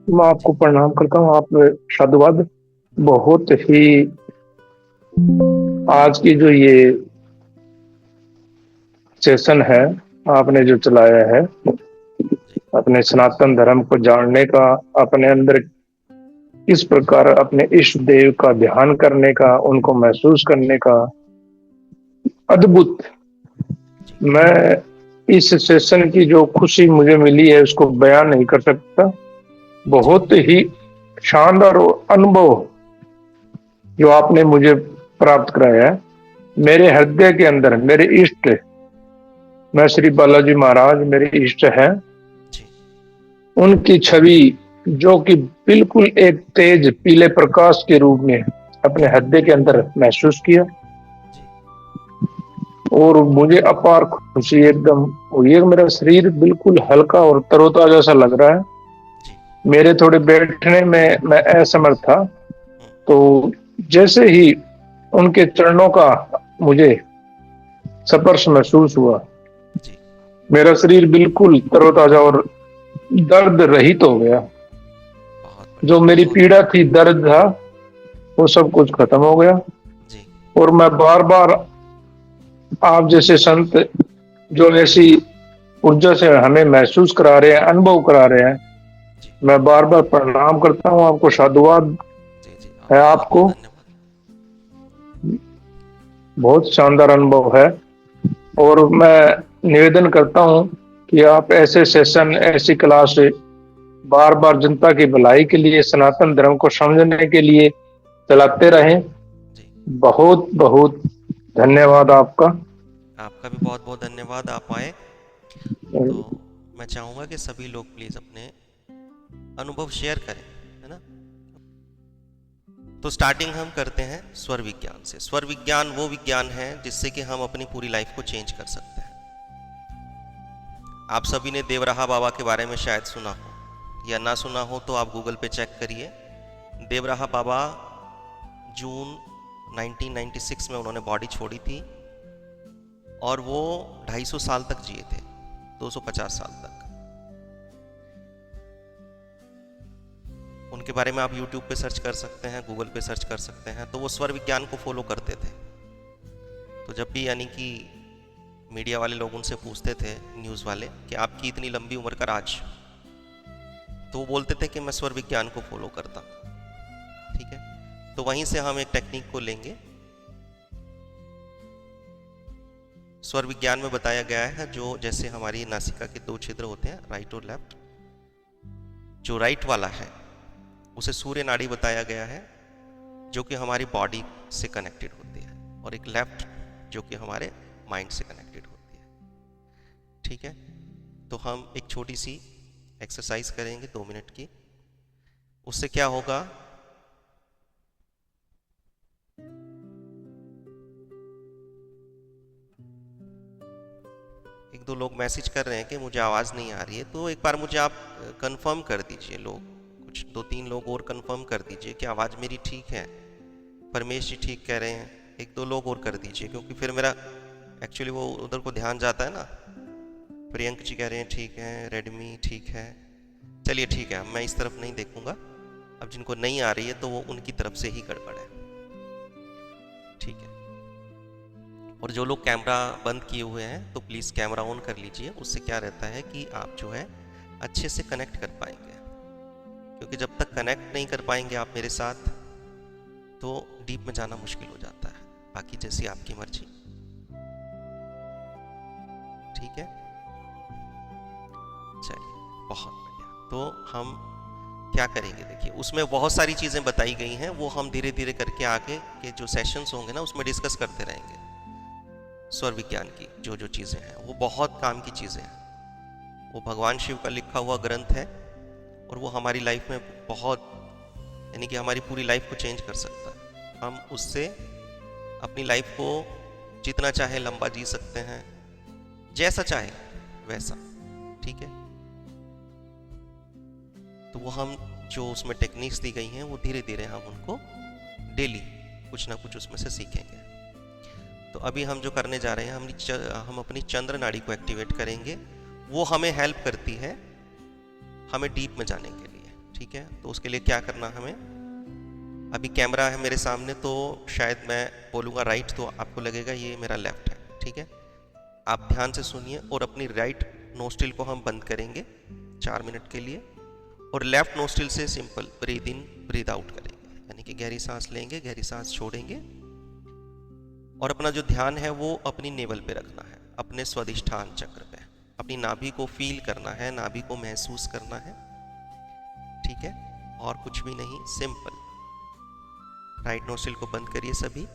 मैं जी। आपको प्रणाम करता हूँ। आप साधुवाद। बहुत ही आज की जो ये सेशन है आपने जो चलाया है जी। अपने सनातन धर्म को जानने का, अपने अंदर किस प्रकार अपने इष्ट देव का ध्यान करने का, उनको महसूस करने का, अद्भुत। जी। मैं इस सेशन की जो खुशी मुझे मिली है उसको बयान नहीं कर सकता। जी। बहुत ही शानदार अनुभव जो आपने मुझे प्राप्त कराया है। मेरे हृदय के अंदर मेरे इष्ट, मैं श्री बालाजी महाराज मेरे इष्ट हैं, जी। उनकी छवि जो कि बिल्कुल एक तेज पीले प्रकाश के रूप में अपने हृदय के अंदर महसूस किया, जी। और मुझे अपार खुशी एकदम हुई है। मेरा शरीर बिल्कुल हल्का और तरोताजा सा लग रहा है। जी। मेरे थोड़े बैठने में मैं असमर्थ था, हम्म। तो जैसे ही उनके चरणों का मुझे स्पर्श महसूस हुआ, जी। मेरा शरीर बिल्कुल तरोताजा और दर्द रहित हो गया। बहुत जो बढ़िया, मेरी बहुत पीड़ा बढ़िया। थी, दर्द था, वो सब कुछ खत्म हो गया। जी। और मैं बार बार आप जैसे संत जो ऐसी ऊर्जा से हमें महसूस करा रहे हैं, अनुभव करा रहे हैं, जी। मैं बार बार प्रणाम करता हूँ आपको। साधुवाद जी। जी, है आपका बहुत बहुत आपको। धन्यवाद। बहुत शानदार अनुभव है। और मैं निवेदन करता हूँ कि आप ऐसे सेशन, ऐसी क्लास बार बार जनता की भलाई के लिए, सनातन धर्म को समझने के लिए चलाते रहें। जी। बहुत बहुत धन्यवाद आपका। आपका भी बहुत बहुत धन्यवाद, आप आए। तो मैं चाहूँगा कि सभी लोग प्लीज़ अपने अनुभव शेयर करें, है ना। तो स्टार्टिंग हम करते हैं स्वर विज्ञान से। स्वर विज्ञान वो विज्ञान है जिससे कि हम अपनी पूरी लाइफ को चेंज कर सकते हैं। आप सभी ने देवराहा बाबा के बारे में शायद सुना हो, या ना सुना हो तो आप गूगल पे चेक करिए। देवराहा बाबा जून 1996 में उन्होंने बॉडी छोड़ी थी, और वो 250 साल तक जिए थे, 250 साल तक। उनके बारे में आप यूट्यूब पे सर्च कर सकते हैं, गूगल पे सर्च कर सकते हैं। तो वो स्वर विज्ञान को फॉलो करते थे। तो जब भी यानी कि मीडिया वाले लोग उनसे पूछते थे, न्यूज़ वाले, कि आपकी इतनी लंबी उम्र का राज, तो वो बोलते थे कि मैं स्वर विज्ञान को फॉलो करता हूँ। ठीक है, तो वहीं से हम एक टेक्निक को लेंगे। स्वर विज्ञान में बताया गया है, जो जैसे हमारी नासिका के दो छिद्र होते हैं, राइट और लेफ्ट, जो राइट वाला है उसे सूर्य नाड़ी बताया गया है, जो कि हमारी बॉडी से कनेक्टेड होती है, और एक लेफ्ट जो कि हमारे माइंड से कनेक्टेड होती है। ठीक है, तो हम एक छोटी सी एक्सरसाइज करेंगे 2 मिनट की। उससे क्या होगा, एक दो लोग मैसेज कर रहे हैं कि मुझे आवाज़ नहीं आ रही है, तो एक बार मुझे आप कंफर्म कर दीजिए। लोग कुछ 2-3 लोग और कंफर्म कर दीजिए कि आवाज़ मेरी ठीक है। परमेश जी ठीक कह रहे हैं, एक दो लोग और कर दीजिए, क्योंकि फिर मेरा एक्चुअली वो उधर को ध्यान जाता है ना। प्रियंक जी कह रहे हैं ठीक है, रेडमी ठीक है। चलिए ठीक है, मैं इस तरफ नहीं देखूंगा। अब जिनको नहीं आ रही है तो वो उनकी तरफ से ही गड़बड़ है। ठीक है, और जो लोग कैमरा बंद किए हुए हैं तो प्लीज़ कैमरा ऑन कर लीजिए। उससे क्या रहता है कि आप जो है अच्छे से कनेक्ट कर पाएंगे, क्योंकि जब तक कनेक्ट नहीं कर पाएंगे आप मेरे साथ, तो डीप में जाना मुश्किल हो जाता है। बाकी जैसी आपकी मर्जी। ठीक है, चलिए, बहुत बढ़िया। तो हम क्या करेंगे, देखिए उसमें बहुत सारी चीज़ें बताई गई हैं, वो हम धीरे धीरे करके आगे के जो सेशंस होंगे ना उसमें डिस्कस करते रहेंगे। स्वर विज्ञान की जो जो चीज़ें हैं वो बहुत काम की चीज़ें हैं। वो भगवान शिव का लिखा हुआ ग्रंथ है, और वो हमारी लाइफ में बहुत, यानी कि हमारी पूरी लाइफ को चेंज कर सकता है। हम उससे अपनी लाइफ को जितना चाहे लंबा जी सकते हैं, जैसा चाहे वैसा। ठीक है, तो वो हम जो उसमें टेक्निक्स दी गई हैं वो धीरे धीरे हम उनको डेली कुछ ना कुछ उसमें से सीखेंगे। तो अभी हम जो करने जा रहे हैं, हम अपनी चंद्र नाड़ी को एक्टिवेट करेंगे। वो हमें हेल्प करती है हमें डीप में जाने के लिए। ठीक है, तो उसके लिए क्या करना हमें, अभी कैमरा है मेरे सामने तो शायद मैं बोलूँगा राइट तो आपको लगेगा ये मेरा लेफ्ट है, ठीक है। आप ध्यान से सुनिए और अपनी राइट नोस्ट्रिल को हम बंद करेंगे 4 मिनट के लिए, और लेफ्ट नोस्ट्रिल से simple breathe in breathe out करेंगे, यानी कि गहरी सांस लेंगे, गहरी सांस छोड़ेंगे, और अपना जो ध्यान है वो अपनी नेवल पे रखना है, अपने स्वादिष्ठान चक्र पे, अपनी नाभि को फील करना है, नाभि को महसूस करना है, ठीक है, और कुछ भी नहीं, सिंपल। राइट नोस्ट्रिल को बंद करिए सभी,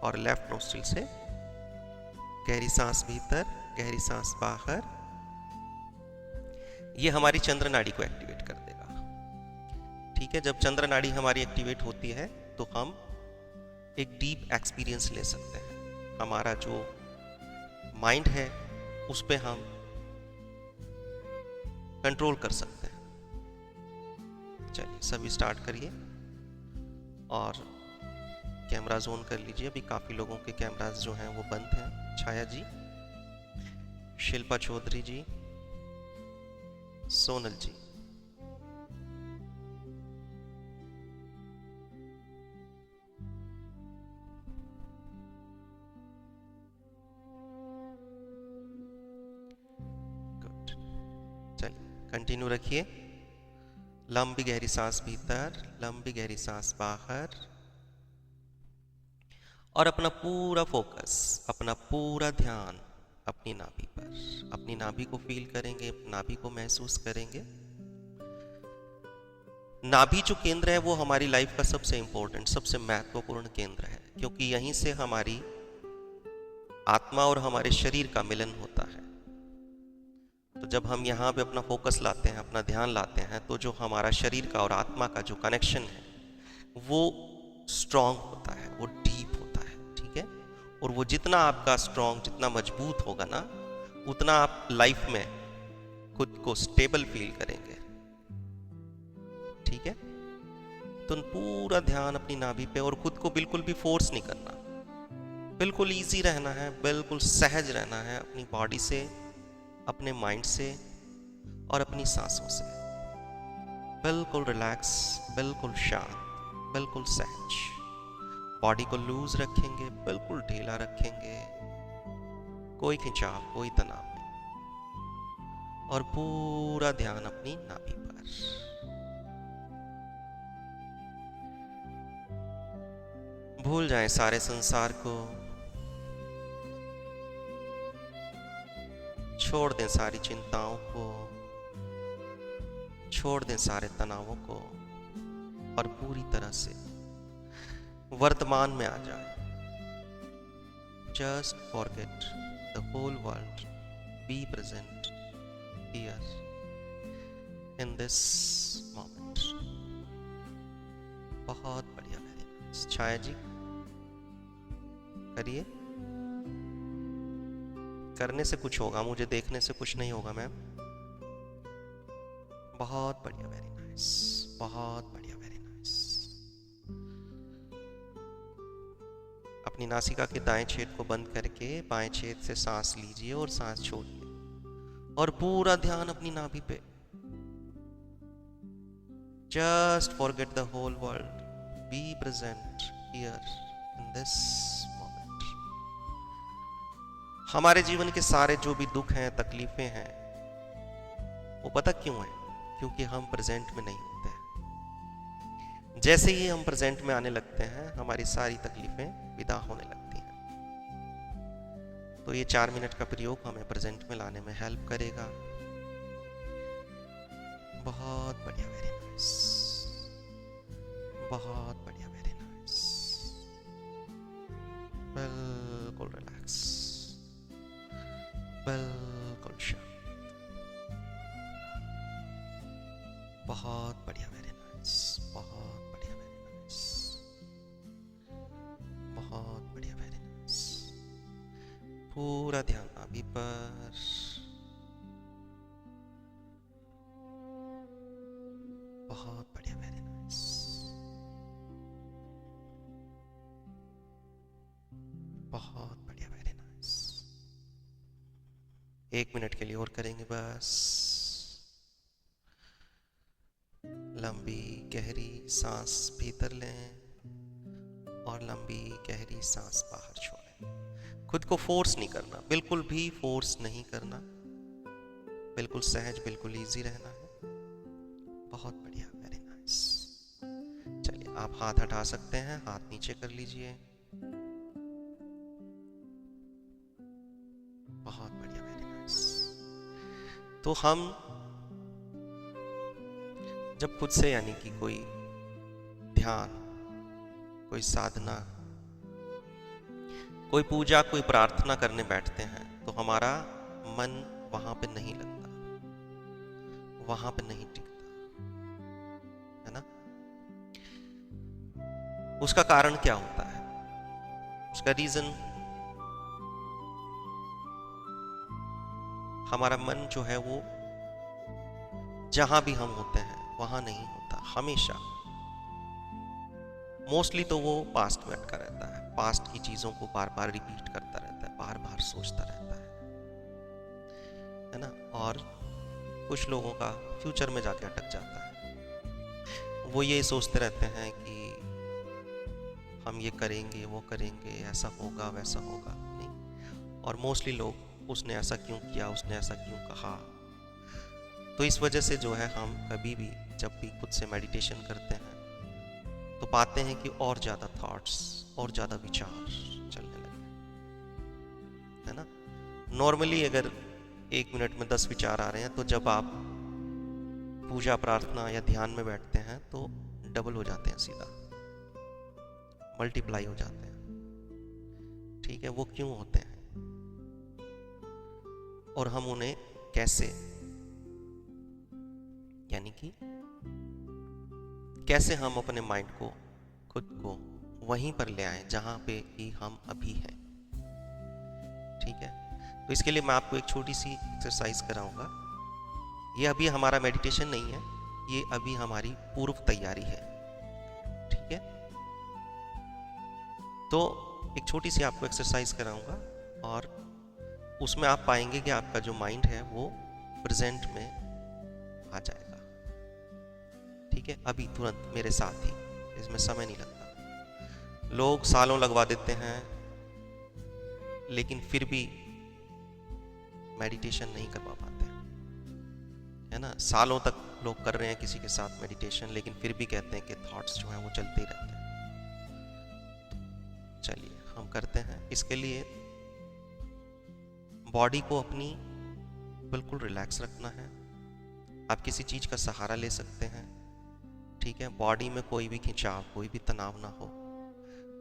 और लेफ्ट नोस्ट्रिल से गहरी सांस भीतर, गहरी सांस बाहर। ये हमारी चंद्र नाड़ी को एक्टिवेट कर देगा, ठीक है। जब चंद्र नाड़ी हमारी एक्टिवेट होती है तो हम एक डीप एक्सपीरियंस ले सकते हैं, हमारा जो माइंड है उस पे हम कंट्रोल कर सकते हैं। चलिए सभी स्टार्ट करिए और कैमरा ऑन कर लीजिए। अभी काफ़ी लोगों के कैमरास जो हैं वो बंद हैं। छाया जी, शिल्पा चौधरी जी, सोनल जी, गुड। चलिए कंटिन्यू रखिए। लंबी गहरी सांस भीतर, लंबी गहरी सांस बाहर, और अपना पूरा फोकस, अपना पूरा ध्यान अपनी नाभि पर, अपनी नाभि को फील करेंगे, नाभि को महसूस करेंगे। नाभि जो केंद्र है वो हमारी लाइफ का सबसे इंपॉर्टेंट, सबसे महत्वपूर्ण केंद्र है, क्योंकि यहीं से हमारी आत्मा और हमारे शरीर का मिलन होता है। तो जब हम यहाँ पे अपना फोकस लाते हैं, अपना ध्यान लाते हैं, तो जो हमारा शरीर का और आत्मा का जो कनेक्शन है वो स्ट्रांग होता है, वो डीप होता है, ठीक है। और वो जितना आपका स्ट्रांग, जितना मजबूत होगा ना, उतना आप लाइफ में खुद को स्टेबल फील करेंगे, ठीक है। तो पूरा ध्यान अपनी नाभि पे, और खुद को बिल्कुल भी फोर्स नहीं करना, बिल्कुल इजी रहना है, बिल्कुल सहज रहना है अपनी बॉडी से, अपने माइंड से और अपनी सांसों से। बिल्कुल रिलैक्स, बिल्कुल शांत, बिल्कुल सहज। बॉडी को लूज रखेंगे, बिल्कुल ढीला रखेंगे, कोई खिंचाव, कोई तनाव नहीं, और पूरा ध्यान अपनी नाभि पर। भूल जाएं सारे संसार को, छोड़ दें सारी चिंताओं को, छोड़ दें सारे तनावों को, और पूरी तरह से वर्तमान में आ जाए। Just forget the whole world, be present here in this moment. बहुत बढ़िया, वेरी नाइस। छाया जी करिए, करने से कुछ होगा, मुझे देखने से कुछ नहीं होगा मैम। बहुत बढ़िया, वेरी नाइस, बहुत बढ़िया, वेरी नाइस। अपनी नासिका के दाएं छेद को बंद करके बाएं छेद से सांस लीजिए और सांस छोड़िए, और पूरा ध्यान अपनी नाभि पे। Just forget the whole world, be present here in this moment. हमारे जीवन के सारे जो भी दुख हैं, तकलीफें हैं, वो पता क्यों है? क्योंकि हम प्रेजेंट में नहीं होते हैं। जैसे ही हम प्रेजेंट में आने लगते हैं, हमारी सारी तकलीफें विदा होने लगती हैं। तो ये 4 मिनट का प्रयोग हमें प्रेजेंट में लाने में हेल्प करेगा। बहुत बढ़िया, वेरी नाइस, बहुत बढ़िया, वेरी नाइस। बिल्कुल रिलैक्स, बिल्कुल शांत। बहुत बढ़िया, वेरी नाइस, बहुत बढ़िया, वेरी नाइस, बहुत बढ़िया, वेरी नाइस। पूरा ध्यान नाभि पर। बहुत बढ़िया, वेरी नाइस, बहुत बढ़िया, वेरी नाइस। 1 मिनट के लिए और करेंगे बस। लंबी गहरी सांस भीतर लें और लंबी गहरी सांस बाहर छोड़ें। खुद को फोर्स नहीं करना, बिल्कुल भी फोर्स नहीं करना, बिल्कुल सहज, बिल्कुल इजी रहना है। बहुत बढ़िया, वेरी नाइस। चलिए आप हाथ हटा सकते हैं, हाथ नीचे कर लीजिए। बहुत बढ़िया, वेरी नाइस। तो हम जब खुद से यानी कि कोई ध्यान, कोई साधना, कोई पूजा, कोई प्रार्थना करने बैठते हैं तो हमारा मन वहां पे नहीं लगता, वहां पे नहीं टिकता, है ना। उसका कारण क्या होता है? उसका रीजन, हमारा मन जो है वो जहां भी हम होते हैं वहां नहीं होता। हमेशा मोस्टली तो वो पास्ट में अटका रहता है, पास्ट की चीजों को बार बार रिपीट करता रहता है, बार बार सोचता रहता है ना। और कुछ लोगों का फ्यूचर में जाके अटक जाता है। वो ये सोचते रहते हैं कि हम ये करेंगे, वो करेंगे, ऐसा होगा, वैसा होगा, नहीं। और मोस्टली लोग उसने ऐसा क्यों किया, उसने ऐसा क्यों कहा। तो इस वजह से जो है हम कभी भी जब भी खुद से मेडिटेशन करते हैं तो पाते हैं कि और ज़्यादा थॉट्स, और ज़्यादा विचार चलने लगे, है ना। नॉर्मली अगर 1 मिनट में 10 विचार आ रहे हैं तो जब आप पूजा, प्रार्थना या ध्यान में बैठते हैं तो डबल हो जाते हैं, सीधा मल्टीप्लाई हो जाते हैं। ठीक है, वो क्यों होते हैं और हम उन्हें कैसे, यानी कि कैसे हम अपने माइंड को, खुद को वहीं पर ले आए जहां पे कि हम अभी हैं। ठीक है, तो इसके लिए मैं आपको एक छोटी सी एक्सरसाइज कराऊंगा। ये अभी हमारा मेडिटेशन नहीं है, ये अभी हमारी पूर्व तैयारी है। ठीक है, तो एक छोटी सी आपको एक्सरसाइज कराऊंगा और उसमें आप पाएंगे कि आपका जो माइंड है वो प्रेजेंट में आ जाएगा। ठीक है, अभी तुरंत मेरे साथ ही, इसमें समय नहीं लगता। लोग सालों लगवा देते हैं लेकिन फिर भी मेडिटेशन नहीं करवा पाते, है ना। सालों तक लोग कर रहे हैं किसी के साथ मेडिटेशन, लेकिन फिर भी कहते हैं कि थॉट्स जो हैं वो चलते ही रहते हैं। तो चलिए हम करते हैं। इसके लिए बॉडी को अपनी बिल्कुल रिलैक्स रखना है। आप किसी चीज का सहारा ले सकते हैं। ठीक है, बॉडी में कोई भी खिंचाव, कोई भी तनाव ना हो।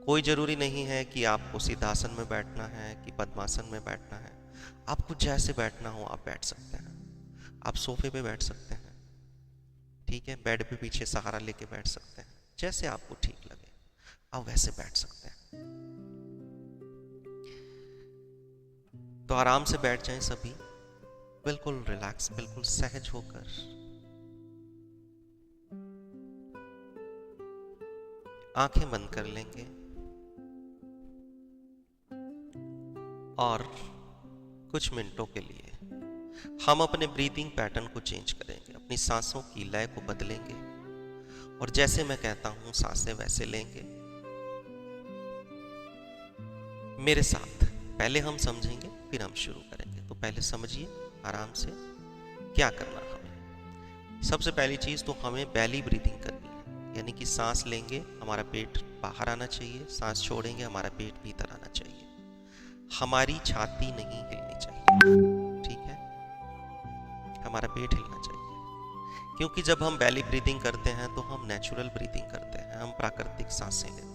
कोई जरूरी नहीं है कि आपको सिद्धासन में बैठना है कि पद्मासन में बैठना है। आपको जैसे बैठना हो आप बैठ सकते हैं। आप सोफे पे बैठ सकते हैं, ठीक है, बेड पे पीछे सहारा लेके बैठ सकते हैं। जैसे आपको ठीक लगे आप वैसे बैठ सकते हैं। तो आराम से बैठ जाएं सभी, बिल्कुल रिलैक्स, बिल्कुल सहज होकर। आंखें बंद कर लेंगे और कुछ मिनटों के लिए हम अपने ब्रीदिंग पैटर्न को चेंज करेंगे, अपनी सांसों की लय को बदलेंगे और जैसे मैं कहता हूं सांसें वैसे लेंगे। मेरे साथ पहले हम समझेंगे फिर हम शुरू करेंगे। तो पहले समझिए आराम से क्या करना हमें। सबसे पहली चीज तो हमें बेली ब्रीदिंग करनी है, यानी कि सांस लेंगे हमारा पेट बाहर आना चाहिए, सांस छोड़ेंगे हमारा पेट भीतर आना चाहिए, हमारी छाती नहीं हिलनी चाहिए। ठीक है, हमारा पेट हिलना चाहिए, क्योंकि जब हम बेली ब्रीदिंग करते हैं तो हम नेचुरल ब्रीदिंग करते हैं, हम प्राकृतिक सांसें लेते हैं।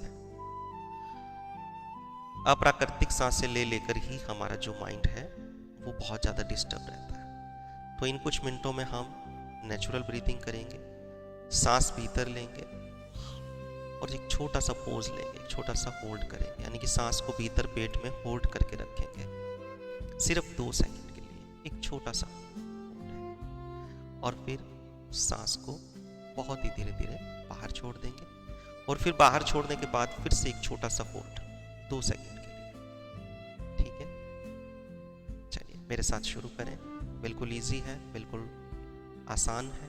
अप्राकृतिक सांसें ले लेकर ही हमारा जो माइंड है वो बहुत ज़्यादा डिस्टर्ब रहता है। तो इन कुछ मिनटों में हम नेचुरल ब्रीदिंग करेंगे, सांस भीतर लेंगे और एक छोटा सा पोज लेंगे, एक छोटा सा होल्ड करेंगे, यानी कि सांस को भीतर पेट में होल्ड करके रखेंगे सिर्फ 2 सेकंड के लिए, एक छोटा सा होल्ड है। और फिर सांस को बहुत ही धीरे धीरे बाहर छोड़ देंगे और फिर बाहर छोड़ने के बाद फिर से एक छोटा सा होल्ड 2 सेकंड के लिए। ठीक है, चलिए मेरे साथ शुरू करें। बिल्कुल इजी है, बिल्कुल आसान है।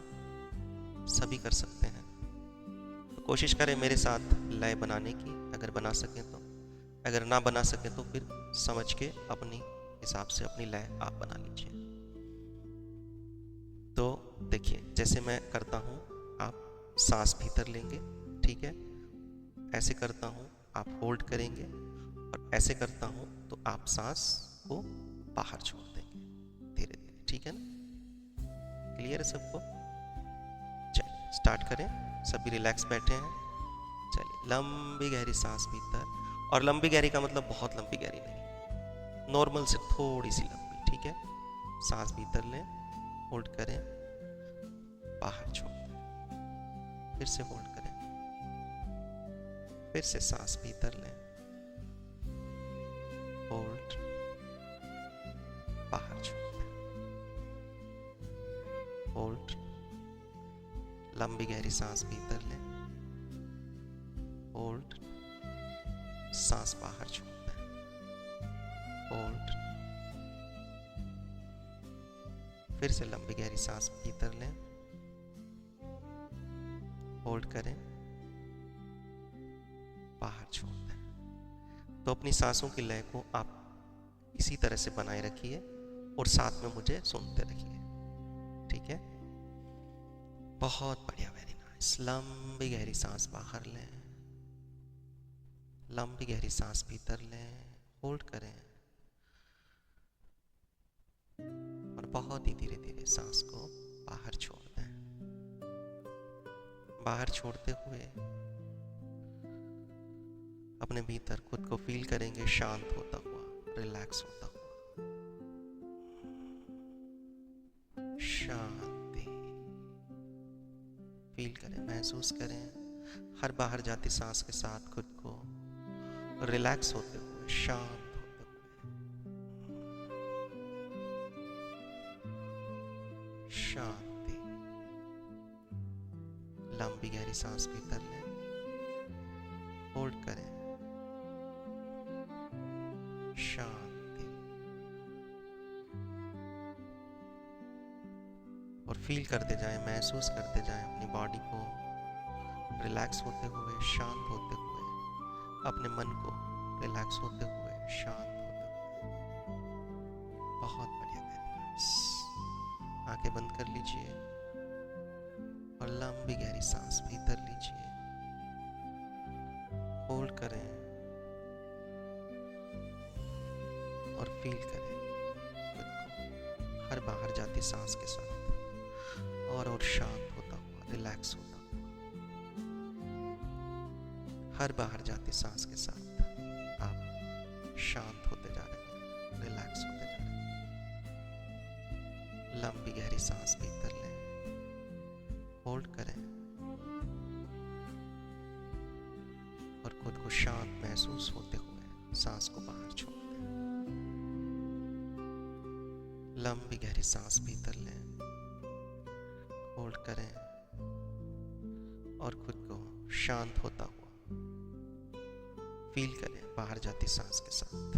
सभी कर सकते हैं। तो कोशिश करें मेरे साथ लय बनाने की, अगर बना सकें तो। अगर ना बना सकें तो फिर समझ के अपनी हिसाब से अपनी लय आप बना लीजिए। तो देखिए, जैसे मैं करता हूँ आप सांस भीतर लेंगे, ठीक है। ऐसे करता हूँ आप होल्ड करेंगे, और ऐसे करता हूँ तो आप सांस को बाहर छोड़ देंगे धीरे धीरे, ठीक है ना। क्लियर है सबको? चलिए स्टार्ट करें। सभी रिलैक्स बैठे हैं। चलिए, लंबी गहरी सांस भीतर, और लंबी गहरी का मतलब बहुत लंबी गहरी नहीं, नॉर्मल से थोड़ी सी लंबी, ठीक है। सांस भीतर लें, होल्ड करें, बाहर छोड़ दें, फिर से होल्ड करें, फिर से सांस भीतर लें, होल्ड, बाहर छोड़ दें, होल्ड, लंबी गहरी सांस भीतर लें, होल्ड, सांस बाहर छोड़ दें, होल्ड, फिर से लंबी गहरी सांस भीतर लें, होल्ड करें, बाहर छोड़ दें। तो अपनी सांसों की लय को आप इसी तरह से बनाए रखिए, और साथ में मुझे सुनते रखिए, ठीक है। बहुत बढ़िया, वेरी नाइस। लंबी गहरी सांस बाहर लें, लंबी गहरी सांस भीतर लें, होल्ड करें, और बहुत ही धीरे धीरे सांस को बाहर छोड़ दें। बाहर छोड़ते हुए अपने भीतर खुद को फील करेंगे शांत होता हुआ, रिलैक्स होता हुआ। शांति फील करें, महसूस करें हर बाहर जाती सांस के साथ खुद को रिलैक्स होते हुए, शांत होते हुए। शांति। लंबी गहरी सांस भीतर लें, होल्ड करें, शांति। और फील करते जाएं, महसूस करते जाएं अपनी बॉडी को रिलैक्स होते हुए, शांत होते हुए, अपने मन को रिलैक्स होते हुए, शांत होते हुए। बहुत बढ़िया, वेरी नाइस। आंखें बंद कर लीजिए और लंबी गहरी सांस भीतर लीजिए, होल्ड करें, और फील करें खुद को हर बाहर जाती सांस के साथ और शांत होता हुआ, रिलैक्स होता हुआ। हर बाहर जाती सांस के साथ आप शांत होते जा रहे हैं, रिलैक्स होते जा रहे हैं। लंबी गहरी सांस भीतर लें, होल्ड करें, और खुद को शांत महसूस होते हुए सांस को बाहर छोड़ दें। लंबी गहरी सांस भीतर लें, होल्ड करें, और खुद को शांत होता हुआ फील करें बाहर जाती सांस के साथ।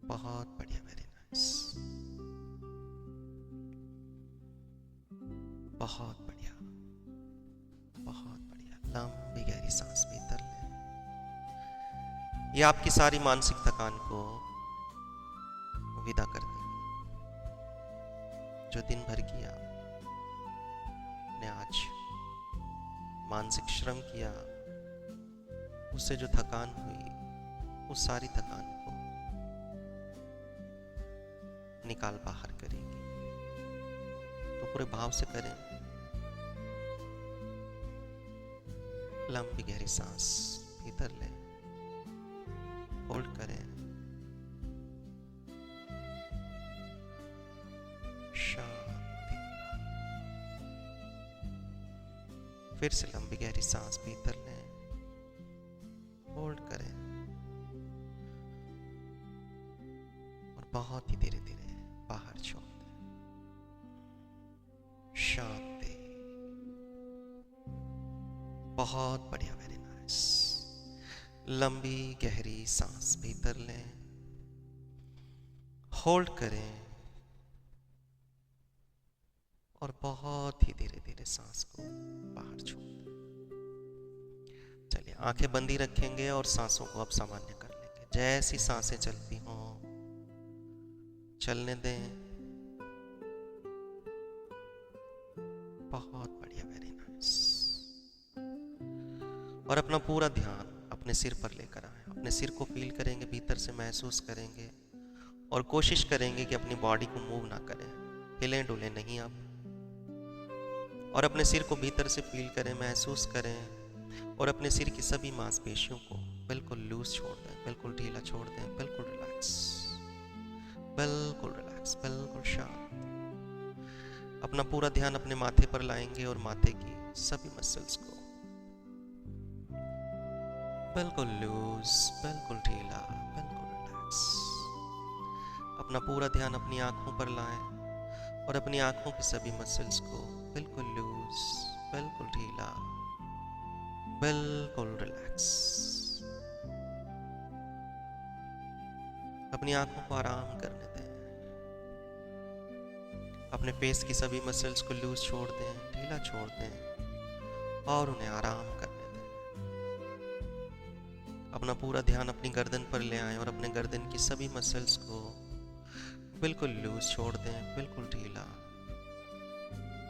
बहुत बढ़िया, वेरी नाइस। बहुत बढ़िया, बहुत बढ़िया। लंबी गहरी सांस भीतर लें। ये आपकी सारी मानसिक थकान को विदा कर देगी। जो दिन भर किया ने आज मानसिक श्रम किया, उससे जो थकान हुई, उस सारी थकान को निकाल बाहर करेंगे। तो पूरे भाव से करें। लंबी गहरी सांस भीतर लें, होल्ड करें, शांति। फिर से लंबी गहरी सांस भीतर लें, होल्ड करें, और बहुत ही धीरे धीरे बाहर छोड़ दें। शांति। बहुत बढ़िया, वेरी नाइस। लंबी गहरी सांस भीतर लें, होल्ड करें, और बहुत ही धीरे धीरे सांस को बाहर छोड़ दें। चलिए आंखें बंद ही रखेंगे और सांसों को अब सामान्य कर लेंगे। जैसी सांसें चलती हों चलने दें। बहुत बढ़िया, वेरी नाइस। और अपना पूरा ध्यान अपने सिर पर लेकर आए। अपने सिर को फील करेंगे, भीतर से महसूस करेंगे और कोशिश करेंगे कि अपनी बॉडी को मूव ना करें, हिलें डुलें नहीं आप। और अपने सिर को भीतर से फील करें, महसूस करें और अपने सिर की सभी मांसपेशियों को बिल्कुल लूज छोड़ दें, बिल्कुल ढीला छोड़ दें, बिल्कुल रिलैक्स, बिल्कुल रिलैक्स, बिल्कुल शांत। अपना पूरा ध्यान अपने माथे पर लाएंगे और माथे की सभी मसल्स को बिल्कुल लूज, बिल्कुल ढीला, बिल्कुल रिलैक्स। अपना पूरा ध्यान अपनी आंखों पर लाएं और अपनी आंखों की सभी मसल्स को बिल्कुल लूज, बिल्कुल ढीला, बिल्कुल रिलैक्स। अपनी आंखों को आराम करने दें। अपने फेस की सभी मसल्स को लूज छोड़ दें, ढीला छोड़ दें और उन्हें आराम करने दें। अपना पूरा ध्यान अपनी गर्दन पर ले आएं और अपने गर्दन की सभी मसल्स को बिल्कुल लूज छोड़ दें, बिल्कुल ढीला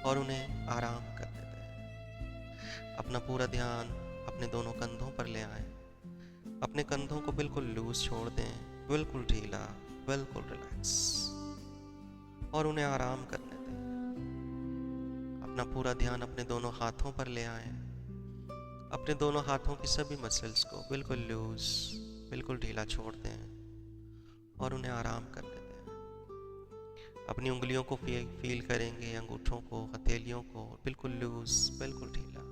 और उन्हें आराम करने दें। अपना पूरा ध्यान अपने दोनों कंधों पर ले आएं। अपने कंधों को बिल्कुल लूज छोड़ दें, बिल्कुल ढीला, बिल्कुल रिलैक्स और उन्हें आराम करने दें। अपना पूरा ध्यान अपने दोनों हाथों पर ले आएं। अपने दोनों हाथों की सभी मसल्स को बिल्कुल लूज, बिल्कुल ढीला छोड़ दें और उन्हें आराम करने दें। अपनी उंगलियों को फील करेंगे, अंगूठों को, हथेलियों को बिल्कुल लूज, बिल्कुल ढीला।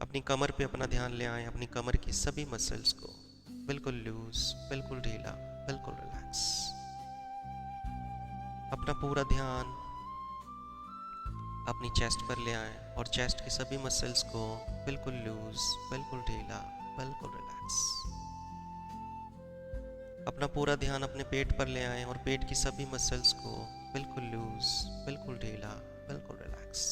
अपनी कमर पे अपना ध्यान ले आएं। अपनी कमर की सभी मसल्स को बिल्कुल लूज, बिल्कुल ढीला, बिल्कुल रिलैक्स। अपना पूरा ध्यान अपनी चेस्ट पर ले आएं और चेस्ट की सभी मसल्स को बिल्कुल लूज, बिल्कुल ढीला, बिल्कुल रिलैक्स। अपना पूरा ध्यान अपने पेट पर ले आएं और पेट की सभी मसल्स को बिल्कुल लूज, बिल्कुल ढीला, बिल्कुल रिलैक्स।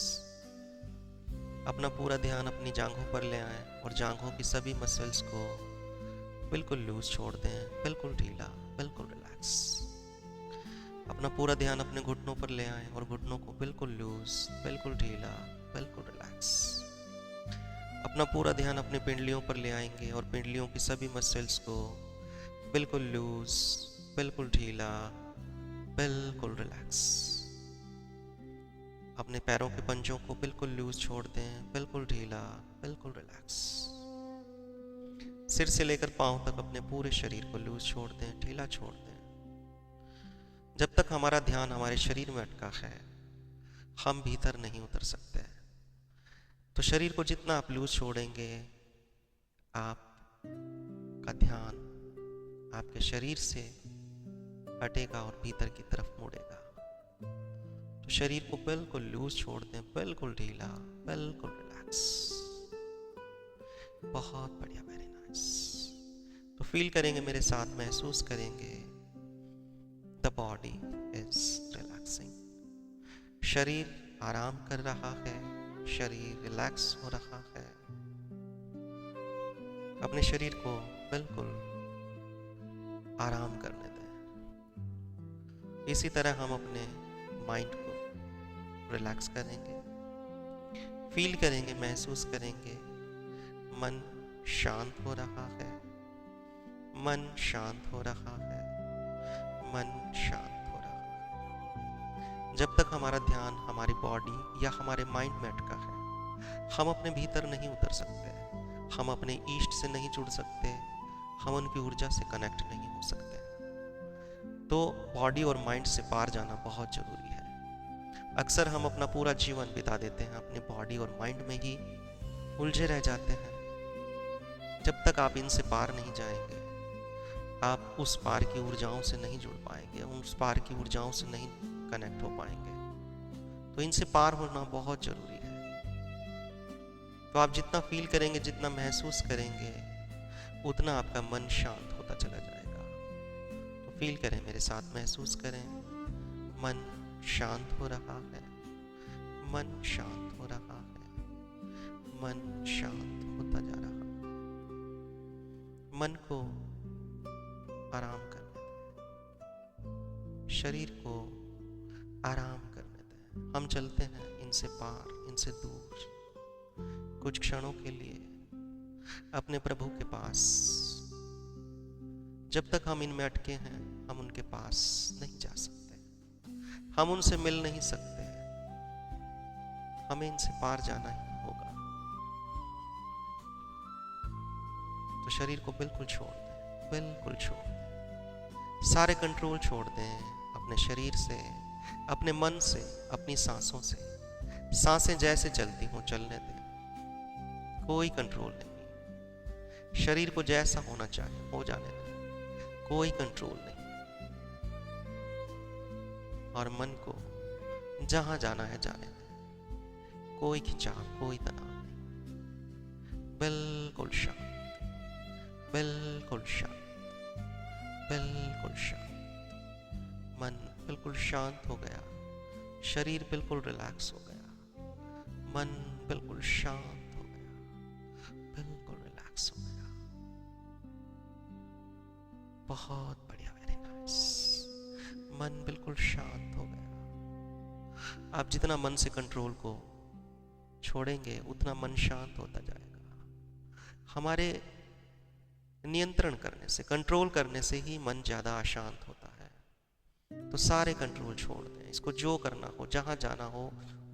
अपना पूरा ध्यान अपनी जांघों पर ले आएं और जांघों की सभी मसल्स को बिल्कुल लूज छोड़ दें, बिल्कुल ढीला, बिल्कुल रिलैक्स। अपना पूरा ध्यान अपने घुटनों पर ले आएं और घुटनों को बिल्कुल लूज, बिल्कुल ढीला, बिल्कुल रिलैक्स। अपना पूरा ध्यान अपने पिंडलियों पर ले आएंगे और पिंडलियों की सभी मसल्स को बिल्कुल लूज, बिल्कुल ढीला, बिल्कुल रिलैक्स। अपने पैरों के पंजों को बिल्कुल लूज छोड़ दें, बिल्कुल ढीला, बिल्कुल रिलैक्स। सिर से लेकर पांव तक अपने पूरे शरीर को लूज छोड़ दें, ढीला छोड़ दें। जब तक हमारा ध्यान हमारे शरीर में अटका है, हम भीतर नहीं उतर सकते। तो शरीर को जितना आप लूज छोड़ेंगे, आपका ध्यान आपके शरीर से हटेगा और भीतर की तरफ मुड़ेगा। तो शरीर को बिल्कुल लूज छोड़ दें, बिल्कुल ढीला, बिल्कुल रिलैक्स। बहुत बढ़िया, वेरी नाइस। तो फील करेंगे, मेरे साथ महसूस करेंगे, The body is relaxing. शरीर आराम कर रहा है, शरीर रिलैक्स हो रहा है। अपने शरीर को बिल्कुल आराम करने दें। इसी तरह हम अपने माइंड को रिलैक्स करेंगे, फील करेंगे, महसूस करेंगे, मन शांत हो रहा है, मन शांत हो रहा है, मन शांत हो रहा है। जब तक हमारा ध्यान हमारी बॉडी या हमारे माइंड में अटका है, हम अपने भीतर नहीं उतर सकते, हम अपने ईस्ट से नहीं जुड़ सकते, हम उनकी ऊर्जा से कनेक्ट नहीं हो सकते। तो बॉडी और माइंड से पार जाना बहुत जरूरी है। अक्सर हम अपना पूरा जीवन बिता देते हैं अपने बॉडी और माइंड में ही उलझे रह जाते हैं। जब तक आप इनसे पार नहीं जाएंगे, आप उस पार की ऊर्जाओं से नहीं जुड़ पाएंगे, उस पार की ऊर्जाओं से नहीं कनेक्ट हो पाएंगे। तो इनसे पार होना बहुत जरूरी है। तो आप जितना फील करेंगे, जितना महसूस करेंगे, उतना आपका मन शांत होता चला जाएगा। तो फील करें, मेरे साथ महसूस करें, मन शांत हो रहा है, मन शांत हो रहा है, मन शांत होता जा रहा है। मन को आराम करने दें, शरीर को आराम करने दें। हम चलते हैं इनसे पार, इनसे दूर, कुछ क्षणों के लिए अपने प्रभु के पास। जब तक हम इनमें अटके हैं, हम उनके पास नहीं जा सकते, हम उनसे मिल नहीं सकते। हमें इनसे पार जाना ही होगा। तो शरीर को बिल्कुल छोड़ दें, बिल्कुल छोड़ दें, सारे कंट्रोल छोड़ दें अपने शरीर से, अपने मन से, अपनी सांसों से। सांसें जैसे चलती हों चलने दें, कोई कंट्रोल नहीं। शरीर को जैसा होना चाहिए हो जाने दें, कोई कंट्रोल नहीं। और मन को जहां जाना है जाने दें, कोई खिंचाव, कोई तनाव नहीं। बिल्कुल शांत, बिल्कुल शांत, बिल्कुल शांत। मन बिल्कुल शांत हो गया, शरीर बिल्कुल रिलैक्स हो गया, मन बिल्कुल शांत हो गया, बिल्कुल रिलैक्स हो गया। बहुत बढ़िया, वेरी नाइस। मन बिल्कुल शांत हो गया। आप जितना मन से कंट्रोल को छोड़ेंगे उतना मन शांत होता जाएगा। हमारे नियंत्रण करने से, कंट्रोल करने से ही मन ज्यादा अशांत होता है। तो सारे कंट्रोल छोड़ दें, इसको जो करना हो, जहां जाना हो,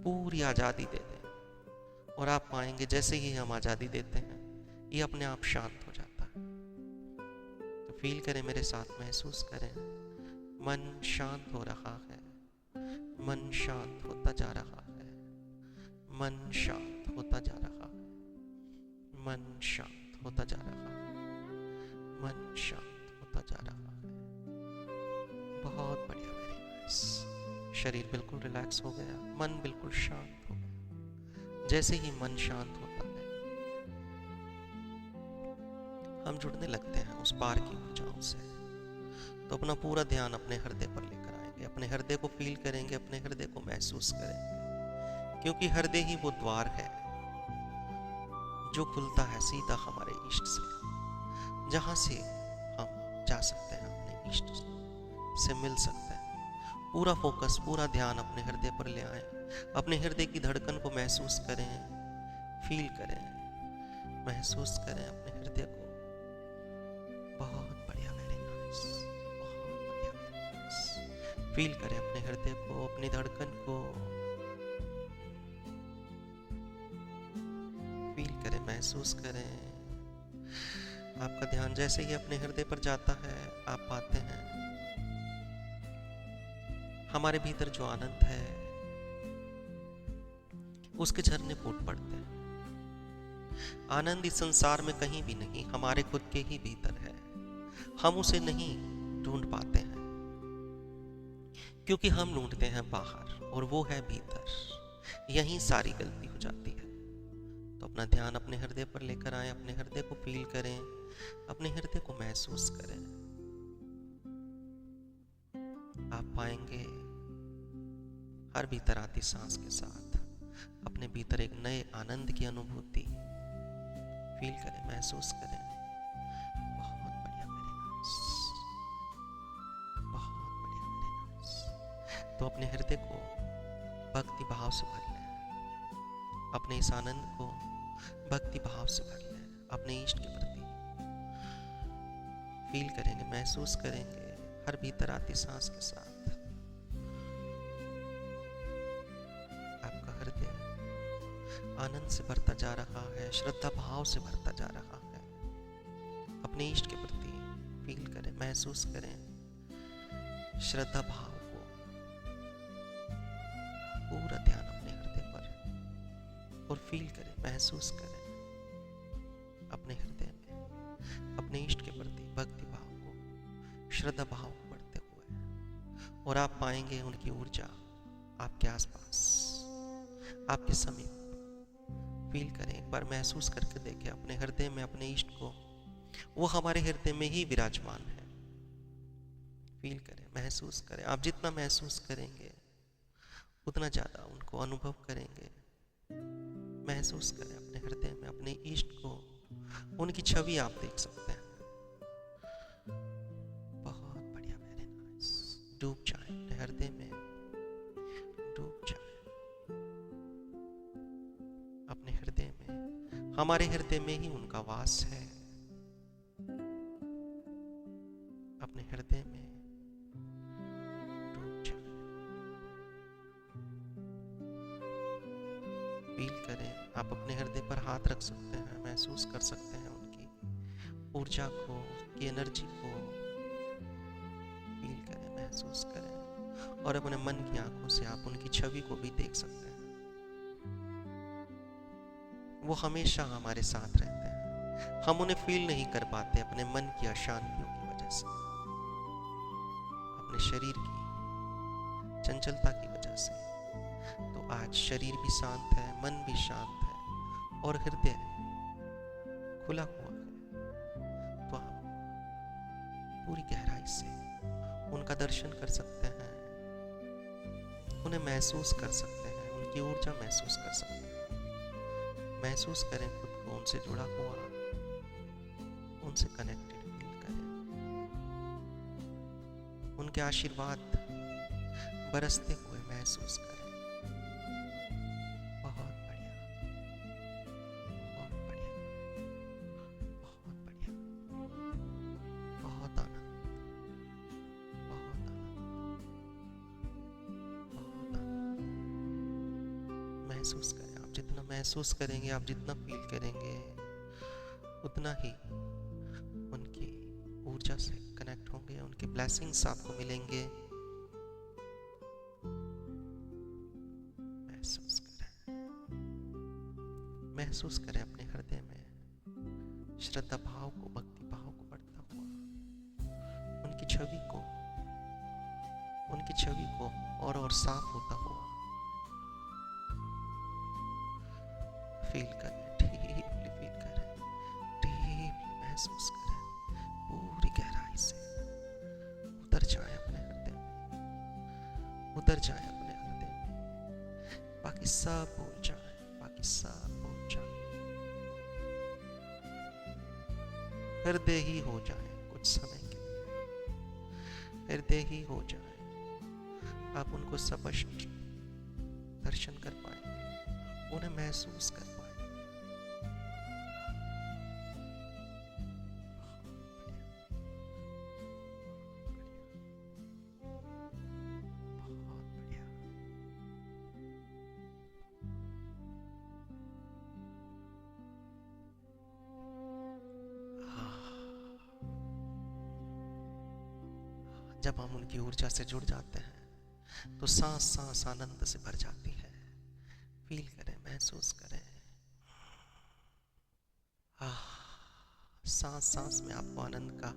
पूरी आजादी दे दें। और आप पाएंगे जैसे ही हम आजादी देते हैं, ये अपने आप शांत हो जाता है। तो फील करें, मेरे साथ महसूस करें, मन शांत हो रहा है, मन शांत होता जा रहा है, मन शांत होता जा रहा है, मन शांत होता जा रहा है, मन शांत होता जा रहा है। बहुत बढ़िया, वेरी नाइस। शरीर बिल्कुल रिलैक्स हो गया, मन बिल्कुल शांत हो गया। जैसे ही मन शांत होता है, हम जुड़ने लगते हैं उस पार की ऊंचाइयों से। तो अपना पूरा ध्यान अपने हृदय पर लेकर आएंगे, अपने हृदय को फील करेंगे, अपने हृदय को महसूस करेंगे। क्योंकि हृदय ही वो द्वार है जो खुलता है सीधा हमारे इष्ट से, जहां से हम जा सकते हैं, अपने इष्ट से मिल सकते हैं। पूरा फोकस, पूरा ध्यान अपने हृदय पर ले आए, अपने हृदय की धड़कन को महसूस करें, फील करें, महसूस करें अपने हृदय को। बहुत बढ़िया, वेरी नाइस, बहुत बढ़िया, वेरी नाइस। फील करें अपने हृदय को, अपनी धड़कन को फील करें, महसूस करें। आपका ध्यान जैसे ही अपने हृदय पर जाता है, आप पाते हैं हमारे भीतर जो आनंद है, उसके झरने फूट पड़ते हैं। आनंद इस संसार में कहीं भी नहीं, हमारे खुद के ही भीतर है। हम उसे नहीं ढूंढ पाते हैं, क्योंकि हम ढूंढते हैं बाहर और वो है भीतर। यहीं सारी गलती हो जाती है। तो अपना ध्यान अपने हृदय पर लेकर आए, अपने हृदय को फील करें, अपने हृदय को महसूस करें। आप पाएंगे हर भीतर आती सांस के साथ अपने भीतर एक नए आनंद की अनुभूति फील करें, महसूस करें। बहुत बढ़िया, वेरी नाइस, बहुत बढ़िया, वेरी नाइस। तो अपने हृदय को भक्ति भाव से भर लें, अपने इस आनंद को भक्ति भाव से भर लें, अपने इष्ट के प्रति फील करेंगे, महसूस करेंगे हर भीतर आती सांस के साथ। आपका हृदय आनंद से भरता जा रहा है, श्रद्धा भाव से भरता जा रहा है। अपने इष्ट के प्रति फील करें, महसूस करें श्रद्धा भाव को। पूरा ध्यान अपने हृदय पर और फील करें, महसूस करें अपने हृदय में अपने इष्ट के प्रति भक्ति भाव को, श्रद्धा भाव को बढ़ते हुए। और आप पाएंगे उनकी ऊर्जा आपके आसपास, आपके समीप। फील करें, एक बार महसूस करके देखें अपने हृदय में अपने इष्ट को। वो हमारे हृदय में ही विराजमान है। फील करें, महसूस करें। आप जितना महसूस करेंगे उतना ज़्यादा उनको अनुभव करेंगे। महसूस करें अपने हृदय में अपने इष्ट को, उनकी छवि आप देख सकते हैं। बहुत बढ़िया, वेरी नाइस। डूब जाए अपने हृदय में, डूब जाए अपने हृदय में। हमारे हृदय में ही उनका वास है। अपने हृदय में डूब जाए। फील करें, आप अपने हृदय पर हाथ रख सकते हैं, महसूस कर सकते हैं उनकी ऊर्जा को, उनकी एनर्जी को। फील करें, महसूस करें, और अपने मन की आंखों से आप उनकी छवि को भी देख सकते हैं। वो हमेशा हमारे साथ रहते हैं, हम उन्हें फील नहीं कर पाते अपने मन की अशांतियों की वजह से, अपने शरीर की चंचलता की वजह से। तो आज शरीर भी शांत है, मन भी शांत है और हृदय खुला हुआ है। तो आप पूरी गहराई से उनका दर्शन कर सकते हैं, उन्हें महसूस कर सकते हैं, उनकी ऊर्जा महसूस कर सकते हैं। महसूस करें खुद को उनसे जुड़ा हुआ, उनसे कनेक्टेड फील करें। उनके आशीर्वाद बरसते हुए महसूस करें। बहुत बढ़िया, बहुत बढ़िया, बहुत बढ़िया, बहुत आनंद, बहुत आनंद, बहुत आनंद। महसूस करें, आप जितना महसूस करेंगे, आप जितना फील करेंगे, उतना ही उनकी ऊर्जा से कनेक्ट होंगे, उनके ब्लेसिंग्स आपको मिलेंगे। महसूस करें, महसूस करें अपने हृदय में श्रद्धा भाव को, भक्ति भाव को बढ़ता हुआ, उनकी छवि को और साफ होता हुआ फील करें। डीपली फील करें, डीपली महसूस करें, पूरी गहराई से उतर जाए अपने हृदय में, उतर जाए अपने हृदय में। बाकी सब भूल जाए, बाकी सब भूल जाए, हृदय ही हो जाए कुछ समय के लिए, हृदय ही हो जाए। आप उनको स्पष्ट दर्शन कर पाएंगे, उन्हें महसूस कर पाएंगे। बहुत बढ़िया। जब हम उनकी ऊर्जा से जुड़ जाते हैं तो सांस सांस आनंद से भर जाती है। फील करें, महसूस करें। सांस सांस में आपको आनंद का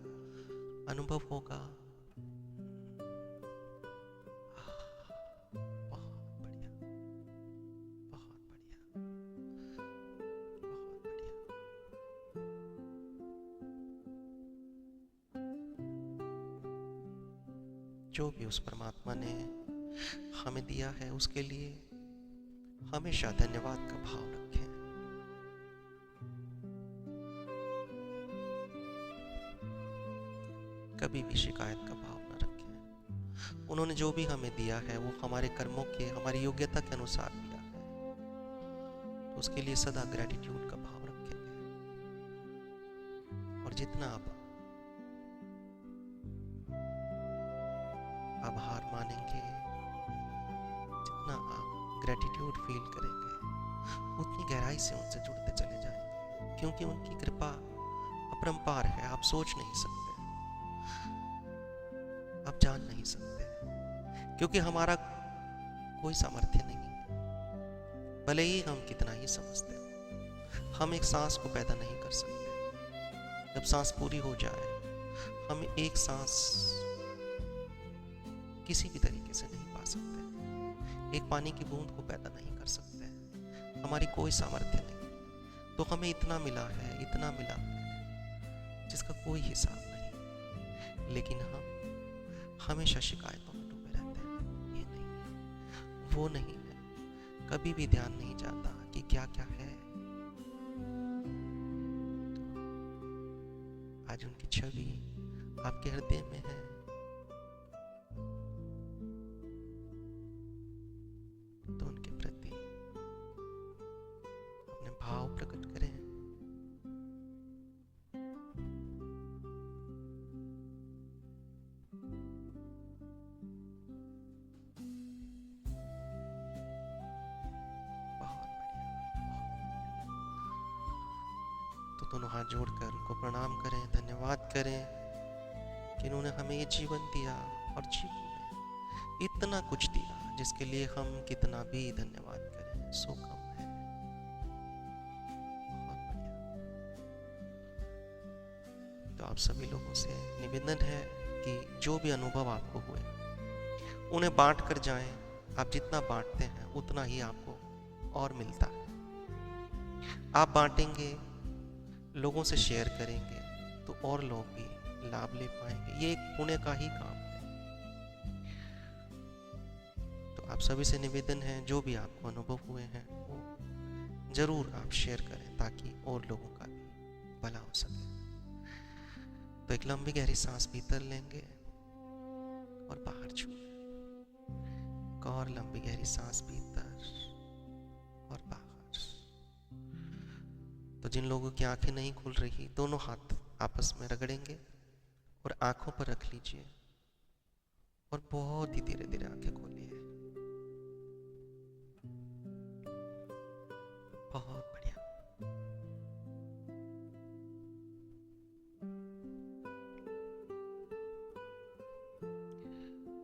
अनुभव होगा। बहुत बढ़िया, बहुत बढ़िया, बहुत बढ़िया। जो भी उस परमात्मा ने हमें दिया है उसके लिए हमेशा धन्यवाद का भाव रखें। कभी भी शिकायत का भाव न रखें। उन्होंने जो भी हमें दिया है वो हमारे कर्मों के, हमारी योग्यता के अनुसार दिया है, तो उसके लिए सदा ग्रेटिट्यूड का भाव रखेंगे। और जितना आप आभार मानेंगे, जितना आप ग्रेटिट्यूड फील करेंगे, उतनी गहराई से उनसे जुड़ते चले जाएंगे, क्योंकि उनकी कृपा अपरंपार है। आप सोच नहीं सकते, आप जान नहीं सकते, क्योंकि हमारा कोई सामर्थ्य नहीं है। भले ही हम कितना ही समझते हो, हम एक सांस को पैदा नहीं कर सकते। जब सांस पूरी हो जाए, हम एक सांस किसी भी तरीके से नहीं पा सकते, एक पानी की बूंद को पैदा नहीं कर सकते, हमारी कोई सामर्थ्य नहीं। तो हमें इतना मिला है, इतना मिला है जिसका कोई हिसाब नहीं, लेकिन हम हमेशा शिकायतों में डूबे रहते हैं। ये नहीं, वो नहीं है। कभी भी ध्यान नहीं जाता कि क्या क्या है। तो आज उनकी छवि आपके हृदय में है। तो उनके प्रति अपने भाव प्रकट करें। बहुत बढ़िया। तो दोनों हाथ जोड़कर उनको प्रणाम करें, धन्यवाद करें कि उन्होंने हमें ये जीवन दिया और जीवन में इतना कुछ दिया जिसके लिए हम कितना भी धन्यवाद करें सो कम है। बहुत बढ़िया। तो आप सभी लोगों से निवेदन है कि जो भी अनुभव आपको हुए उन्हें बांट कर जाएं। आप जितना बांटते हैं उतना ही आपको और मिलता है। आप बांटेंगे, लोगों से शेयर करेंगे तो और लोग भी लाभ ले पाएंगे। ये एक पुण्य का ही काम है। तो आप सभी से निवेदन है जो भी आपको अनुभव हुए हैं वो जरूर आप शेयर करें ताकि और लोगों का भी भला हो सके। तो एक लंबी गहरी सांस भीतर लेंगे और बाहर छोड़ें। एक और लंबी गहरी सांस भीतर और बाहर। तो जिन लोगों की आंखें नहीं खुल रही, दोनों हाथ आपस में रगड़ेंगे और आंखों पर रख लीजिए और बहुत ही धीरे धीरे आंखें खोलिए। बहुत बढ़िया।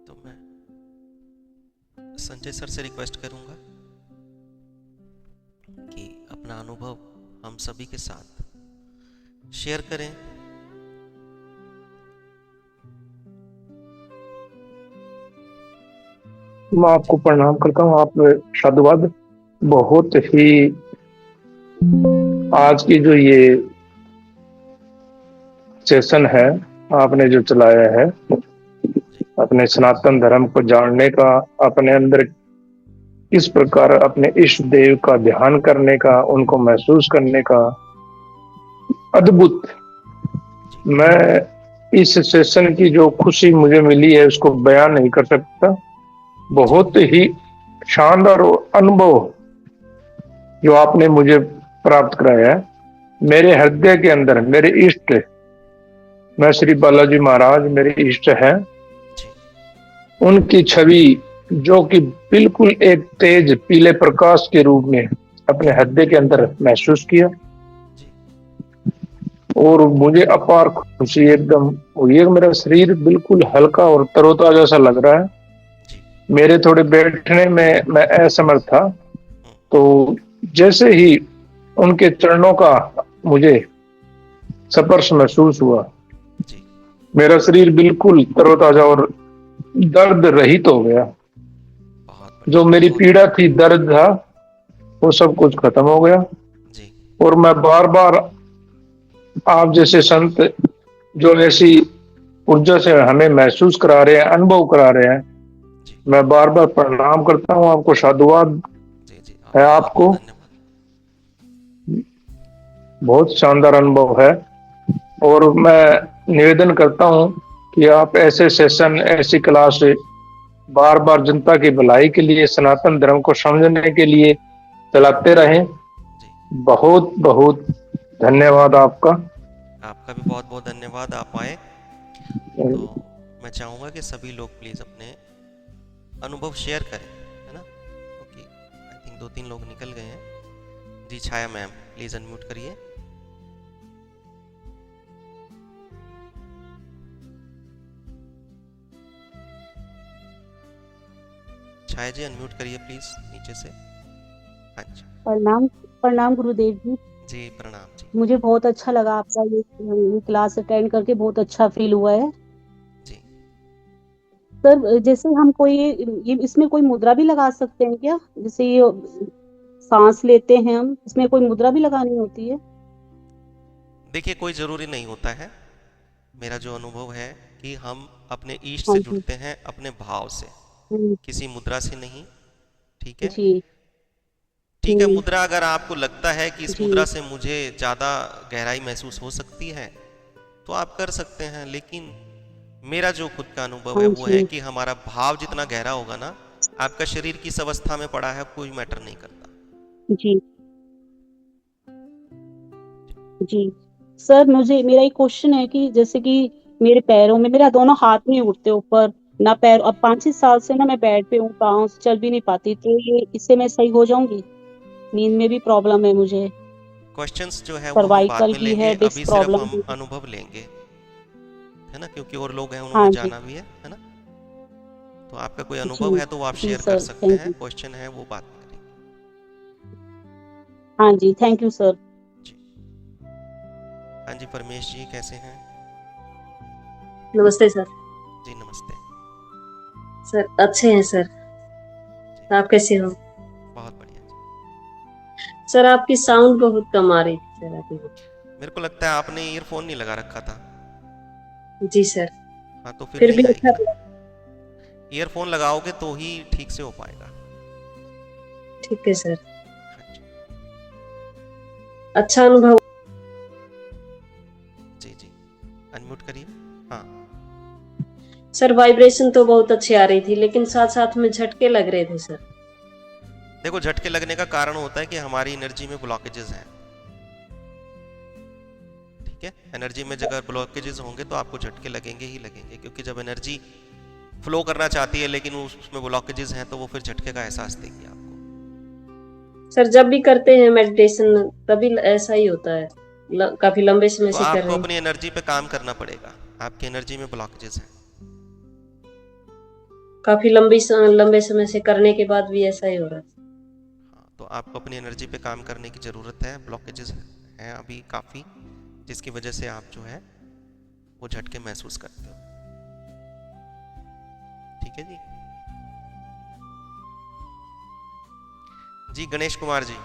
तो मैं संजय सर से रिक्वेस्ट करूंगा कि अपना अनुभव हम सभी के साथ शेयर करें। मैं आपको प्रणाम करता हूँ। आप साधुवाद। बहुत ही आज की जो ये सेशन है आपने जो चलाया है अपने सनातन धर्म को जानने का, अपने अंदर किस प्रकार अपने इष्ट देव का ध्यान करने का, उनको महसूस करने का, अद्भुत। मैं इस सेशन की जो खुशी मुझे मिली है उसको बयान नहीं कर सकता। बहुत ही शानदार अनुभव जो आपने मुझे प्राप्त कराया है। मेरे हृदय के अंदर मेरे इष्ट, मैं श्री बालाजी महाराज मेरे इष्ट हैं, उनकी छवि जो कि बिल्कुल एक तेज पीले प्रकाश के रूप में अपने हृदय के अंदर महसूस किया और मुझे अपार खुशी एकदम हुई है। मेरा शरीर बिल्कुल हल्का और तरोताजा सा लग रहा है। मेरे थोड़े बैठने में मैं असमर्थ था, तो जैसे ही उनके चरणों का मुझे स्पर्श महसूस हुआ, मेरा शरीर बिल्कुल तरोताजा और दर्द रहित हो गया। जो मेरी पीड़ा थी, दर्द था, वो सब कुछ खत्म हो गया। और मैं बार बार आप जैसे संत जो ऐसी ऊर्जा से हमें महसूस करा रहे हैं, अनुभव करा रहे हैं, मैं बार बार प्रणाम करता हूँ आपको। साधुवाद है आपको। बहुत शानदार अनुभव है और मैं निवेदन करता हूँ कि आप ऐसे सेशन, ऐसी क्लास बार बार जनता की भलाई के लिए, सनातन धर्म को समझने के लिए चलाते रहें। बहुत बहुत धन्यवाद आपका। आपका भी बहुत बहुत धन्यवाद, आप आए। तो मैं चाहूंगा कि सभी लोग प्लीज अपने अनुभव शेयर करें, है ना, क्योंकि आई थिंक 2-3 लोग निकल गए हैं। जी छाया मैम प्लीज अनम्यूट करिए। छाया जी अनम्यूट करिए प्लीज नीचे से। हाँ जी। प्रणाम। प्रणाम गुरुदेव जी। जी प्रणाम जी। मुझे बहुत अच्छा लगा आपका ये क्लास अटेंड करके, बहुत अच्छा फील हुआ है जी सर। जैसे हम कोई ये इसमें कोई मुद्रा भी लगा सकते हैं क्या? जैसे ये सांस लेते हैं हम, इसमें कोई मुद्रा भी लगानी होती है? देखिए, कोई जरूरी नहीं होता है। मेरा जो अनुभव है कि हम अपने इष्ट हाँ से जी। जुड़ते हैं अपने भाव से, किसी मुद्रा से नहीं। ठीक है। जी ठीक है, मुद्रा अगर आपको लगता है कि इस मुद्रा जी से मुझे ज़्यादा गहराई महसूस हो सकती है तो आप कर सकते हैं, लेकिन मेरा जो खुद का अनुभव है हाँ वो है जी कि हमारा भाव जितना गहरा होगा ना, आपका शरीर किस अवस्था में पड़ा है कोई मैटर नहीं करता। जी जी। सर मुझे मेरा एक क्वेश्चन है कि जैसे कि मेरे पैरों में, मेरा दोनों हाथ नहीं उठते ऊपर ना पैर, अब 5-6 साल से ना मैं बेड पे हूँ, पाँव से चल भी नहीं पाती, तो ये इससे मैं सही हो जाऊंगी? नींद में भी प्रॉब्लम है मुझे, क्वेश्चंस जो है वो हम बाद सर्वाइकल में भी लेंगे, है, डिस्क अभी सिर्फ प्रॉब्लम हम भी है। अनुभव लेंगे, है ना, क्योंकि और लोग हैं उन्होंने हाँ जी जाना भी है ना। तो आपका कोई जी अनुभव है तो वो आप जी शेयर कर सर, सकते थैंक हैं, यू। क्वेश्चन है वो बात में करेंगे। हाँ जी, थैंक यू सर। जी। हाँ जी, परमेश जी कैसे हैं? नमस्ते सर। जी नमस्ते। सर अच्छे हैं सर, जी आप कैसे हो? बहुत बढ़िया जी। सर आपकी साउंड बहुत कम आ रही थी सर अभी। मेरे को लगता है आपने ईयरफोन नहीं लगा रखा था। जी सर, हाँ तो फिर फिर नहीं भी आएगी अच्छा ना, ईयरफोन लगाओगे तो ही ठीक से हो पाएगा। ठीक है सर, हाँ जी अच्छा अनुभव। जी जी। अनम्यूट करिए। हाँ सर वाइब्रेशन तो बहुत अच्छी आ रही थी, लेकिन साथ साथ में झटके लग रहे थे सर। देखो, झटके लगने का कारण होता है कि हमारी एनर्जी में ब्लॉकेजेस हैं। ठीक है, एनर्जी में अगर ब्लॉकेजेस होंगे तो आपको झटके लगेंगे ही लगेंगे, क्योंकि जब एनर्जी फ्लो करना चाहती है लेकिन उसमें ब्लॉकेजेस हैं तो वो फिर झटके का एहसास देगी आपको। सर जब भी करते हैं मेडिटेशन तभी ऐसा ही होता है, काफी लंबे समय तो से कर आपको रहे हैं। अपनी एनर्जी पे काम करना पड़ेगा, आपकी एनर्जी में ब्लॉकेजेस हैं। काफी लंबे समय से करने के बाद भी ऐसा ही हो रहा है। हाँ, तो आपको अपनी एनर्जी पे काम करने की ज़रूरत है, ब्लॉकेजेस हैं अभी काफ़ी, जिसकी वजह से आप जो है वो झटके महसूस करते हो। ठीक है जी। जी गणेश कुमार जी,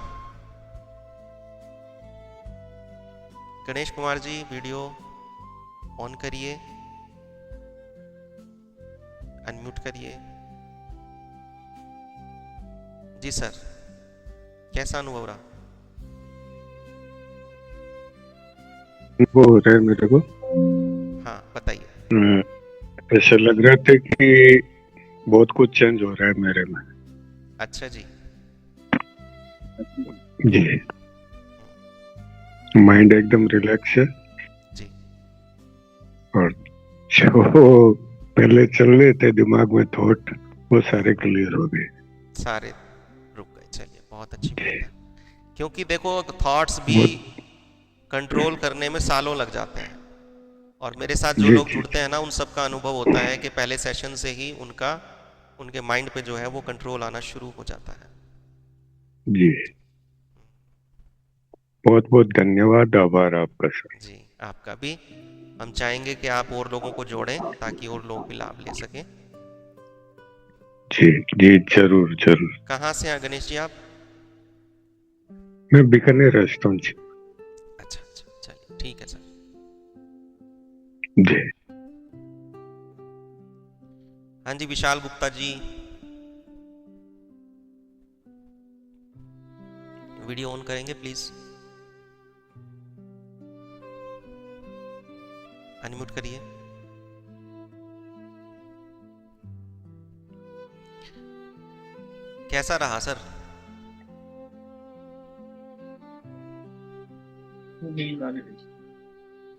गणेश कुमार जी वीडियो ऑन करिए, अनम्यूट करिए। जी सर, कैसा अनुभव रहा? वो हो रहा है मेरे को। हाँ बताइए। ऐसा लग रहा था कि बहुत कुछ चेंज हो रहा है मेरे में। अच्छा जी। जी, माइंड एकदम रिलैक्स है जी और जो पहले चल रहे थे दिमाग में थॉट वो सारे क्लियर हो गए। सारे रुक गए, चलिए बहुत अच्छी बात है, क्योंकि देखो थॉट्स भी बहुत। कंट्रोल करने में सालों लग जाते हैं, और मेरे साथ जो जी लोग जी जुड़ते हैं ना उन सब का अनुभव होता है कि पहले सेशन से ही उनके माइंड पे जो है वो कंट्रोल आना शुरू हो जाता है। जी, बहुत बहुत धन्यवाद, आभार आपका सर। जी आपका भी। हम चाहेंगे कि आप और लोगों को जोड़ें ताकि और लोग भी लाभ ले सकें। जी जी, जरूर जरूर। कहाँ से हैं गणेश जी आप? मैं बीकानेर रहता हूँ जी। अच्छा अच्छा, चलिए ठीक है सर। जी हाँ जी विशाल गुप्ता जी, वीडियो ऑन करेंगे प्लीज, अनम्यूट करिए। कैसा रहा सर?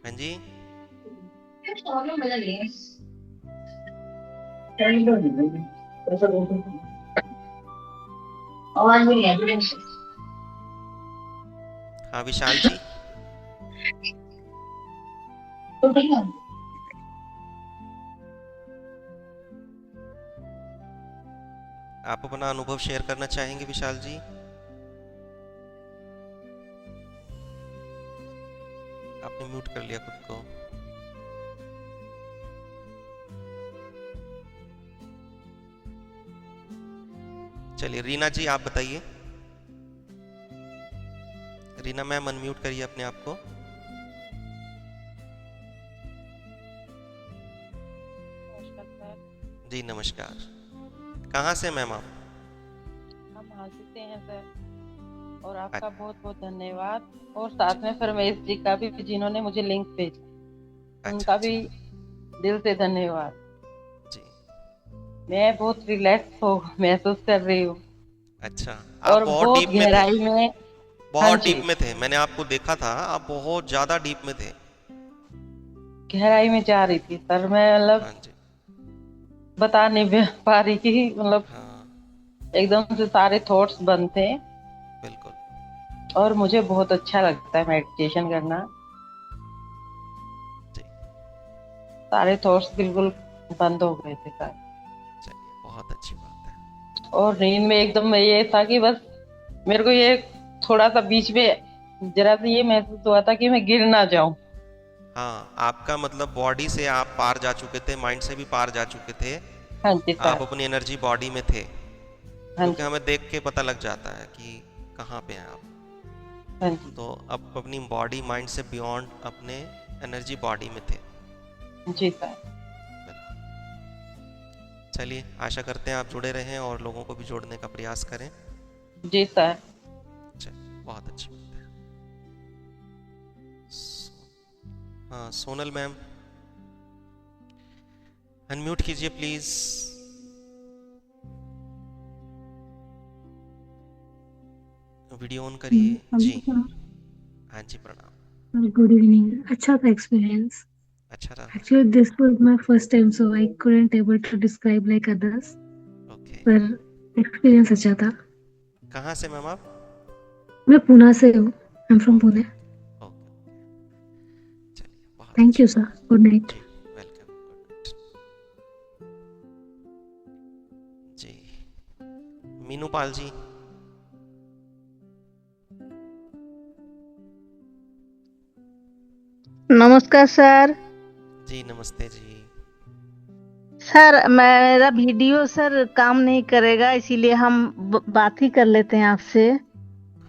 हाँ जी हाँ विशाल जी, आप अपना अनुभव शेयर करना चाहेंगे विशाल जी? आपने म्यूट कर लिया खुद को। चलिए रीना जी आप बताइए। रीना मैम अनम्यूट करिए अपने आप को। जी नमस्कार, कहाँ से मैम आप? पहुंचते हैं सर। और आपका बहुत बहुत धन्यवाद। और साथ में परमेश जी का भी, जिन्होंने मुझे लिंक भेजा, उनका भी दिल से धन्यवाद जी। मैं बहुत रिलैक्स हो महसूस कर रही हूँ। अच्छा, और आप बहुत बहुत डीप में थे, गहराई में। हाँ बहुत जी, डीप में थे। मैंने आपको देखा था, आप बहुत ज्यादा डीप में थे। गहराई में जा रही थी सर मैं, मतलब हाँ जी, बता नहीं पा रही थी, मतलब हाँ एकदम से सारे थॉट्स बंद थे। बिल्कुल और मुझे बहुत अच्छा लगता है मेडिटेशन करना। जी। सारे थॉट्स बिल्कुल बंद हो गए थे सर। चलिए, बहुत अच्छी बात है। और नींद में एकदम ये था कि बस मेरे को ये थोड़ा सा बीच में जरा सा ये महसूस हुआ था कि मैं गिर ना जाऊं। हाँ, आपका मतलब बॉडी से आप पार जा चुके थे, माइंड से भी पार जा चुके थे। हाँ जी आप सर। अपनी एनर्जी बॉडी में थे, हाँ क्योंकि जी। हमें देख के पता लग जाता है कि कहाँ पे हैं आप। हाँ जी। तो अब अपनी बॉडी माइंड से बियॉन्ड अपने एनर्जी बॉडी में थे। जी सर। चलिए, आशा करते हैं आप जुड़े रहें और लोगों को भी जोड़ने का प्रयास करें। जी सर। चलिए, बहुत अच्छी बात है। हाँ, सोनल मैम, अनम्यूट कीजिए प्लीज। वीडियो ऑन करिए जी। हाँ जी, प्रणाम। Good evening. अच्छा था एक्सपीरियंस। अच्छा रहा। Actually, this was my first time, so I couldn't able to describe like others. Okay, पर एक्सपीरियंस अच्छा था। कहाँ से मैम आप? मैं पुणे से हूँ। I'm from okay, Pune. Okay, चलिए, बहुत Thank अच्छी you, sir. Good night. जी, वेलकम, गुड नाइट जी। मीनू पाल जी, नमस्कार सर। जी नमस्ते जी। सर मेरा वीडियो सर काम नहीं करेगा, इसीलिए हम बात ही कर लेते हैं आपसे।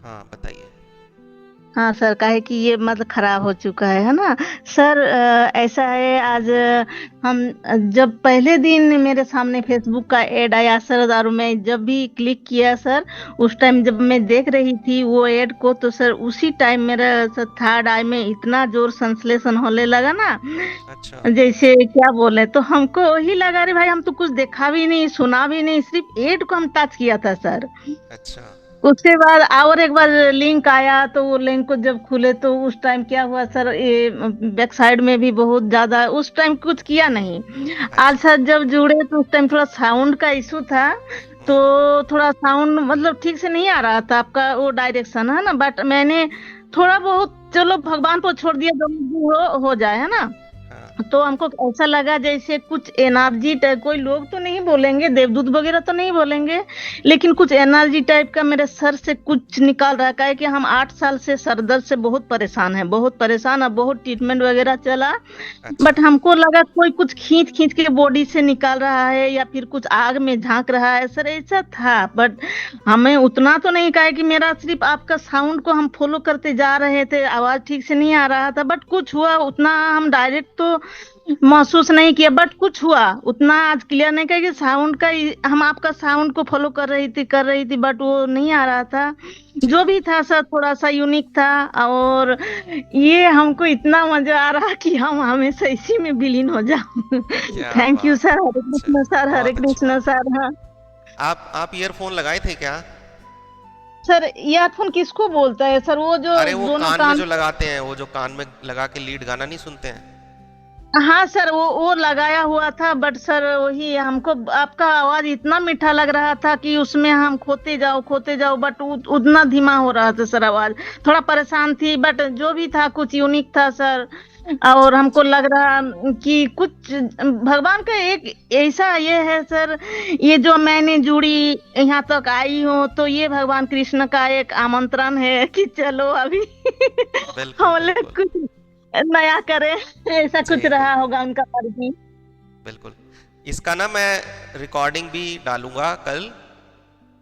हाँ बताइए। हाँ सर, काहे कि ये मतलब खराब हो चुका है ना सर। ऐसा है, आज हम जब पहले दिन मेरे सामने फेसबुक का ऐड आया सर, और मैं जब भी क्लिक किया सर, उस टाइम जब मैं देख रही थी वो ऐड को, तो सर उसी टाइम मेरा सर थर्ड आई में इतना जोर संश्लेषण होने लगा ना, अच्छा, जैसे क्या बोले, तो हमको वही लगा रे भाई, हम तो कुछ देखा भी नहीं सुना भी नहीं, सिर्फ ऐड को हम टच किया था सर। अच्छा, उसके बाद और एक बार लिंक आया, तो वो लिंक को जब खुले तो उस टाइम क्या हुआ सर, ये बैक साइड में भी बहुत ज्यादा उस टाइम कुछ किया नहीं। आज अच्छा, सर जब जुड़े तो उस टाइम थोड़ा साउंड का इशू था, तो थोड़ा साउंड मतलब ठीक से नहीं आ रहा था आपका वो डायरेक्शन, है ना। बट मैंने थोड़ा बहुत, चलो भगवान को छोड़ दिया, जो भी हो जाए, है ना। हाँ, तो हमको ऐसा लगा जैसे कुछ एनर्जी टाइप, कोई लोग तो नहीं बोलेंगे, देवदूत वगैरह तो नहीं बोलेंगे, लेकिन कुछ एनर्जी टाइप का मेरे सर से कुछ निकाल रहा है कि हम 8 साल से सर दर्द से बहुत परेशान हैं, बहुत परेशान। अब बहुत ट्रीटमेंट वगैरह चला, अच्छा, बट हमको लगा कोई कुछ खींच खींच के बॉडी से निकाल रहा है, या फिर कुछ आग में झांक रहा है सर, ऐसा था। बट हमें उतना तो नहीं कहा कि मेरा सिर्फ आपका साउंड को हम फॉलो करते जा रहे थे, आवाज ठीक से नहीं आ रहा था, बट कुछ हुआ उतना हम डायरेक्ट तो महसूस नहीं किया, बट कुछ हुआ उतना आज क्लियर नहीं किया कि साउंड का हम आपका साउंड को फॉलो कर रही थी, बट वो नहीं आ रहा था। जो भी था सर थोड़ा सा यूनिक था, और ये हमको इतना मजा आ रहा कि हम हमेशा इसी में विलीन हो जाओ। क्या थैंक यू बात सर। है। हरे कृष्ण सर, हरे बहुत अच्छी कृष्ण बात है। सर। हाँ आप ईयरफोन लगाए थे क्या? सर, ईयरफोन किसको बोलता है सर? वो जो अरे वो दोनों कान में कान। जो लगाते हैं, वो जो कान में लगा के लीड गाना नहीं सुनते हैं? हाँ सर, वो लगाया हुआ था, बट सर वही हमको आपका आवाज इतना मीठा लग रहा था कि उसमें हम खोते जाओ, बट उतना धीमा हो रहा था सर आवाज। थोड़ा परेशान थी, बट जो भी था कुछ यूनिक था सर। और अच्छा, हमको अच्छा, लग रहा कि कुछ भगवान का एक ऐसा ये है सर, ये जो मैंने जुड़ी यहाँ तक आई हूँ, तो ये भगवान कृष्ण का एक आमंत्रण है कि चलो अभी बिल्कुल हम लोग बिल्कुल कुछ नया करें, ऐसा जी, कुछ रहा बिल्कुल होगा उनका मर्जी। बिल्कुल। इसका ना मैं रिकॉर्डिंग भी डालूंगा कल।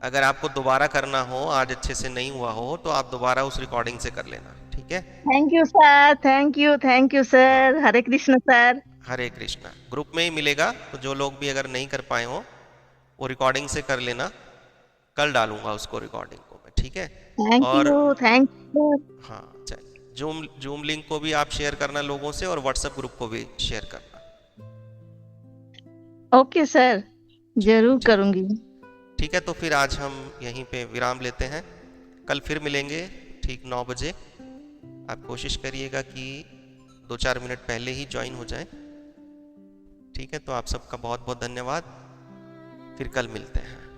अगर आपको दोबारा करना हो, आज अच्छे से नहीं हुआ हो, तो आप दोबारा उस रिकॉर्डिंग से कर लेना, ठीक है? Thank you sir, thank you हाँ, सर। हरे कृष्ण सर। हरे कृष्णा। ग्रुप में ही मिलेगा, तो जो लोग भी अगर नहीं कर पाए हो वो रिकॉर्डिंग से कर लेना। कल डालूंगा उसको, रिकॉर्डिंग को मैं, ठीक है। थैंक और यू, थैंक यू। हाँ चलिए, जूम लिंक को भी आप शेयर करना लोगों से, और व्हाट्सएप ग्रुप को भी शेयर करना। ओके सर, जरूर करूंगी। ठीक है, तो फिर आज हम यहीं पे विराम लेते हैं। कल फिर मिलेंगे ठीक 9 बजे। आप कोशिश करिएगा कि 2-4 मिनट पहले ही ज्वाइन हो जाएं। ठीक है, तो आप सबका बहुत बहुत धन्यवाद। फिर कल मिलते हैं।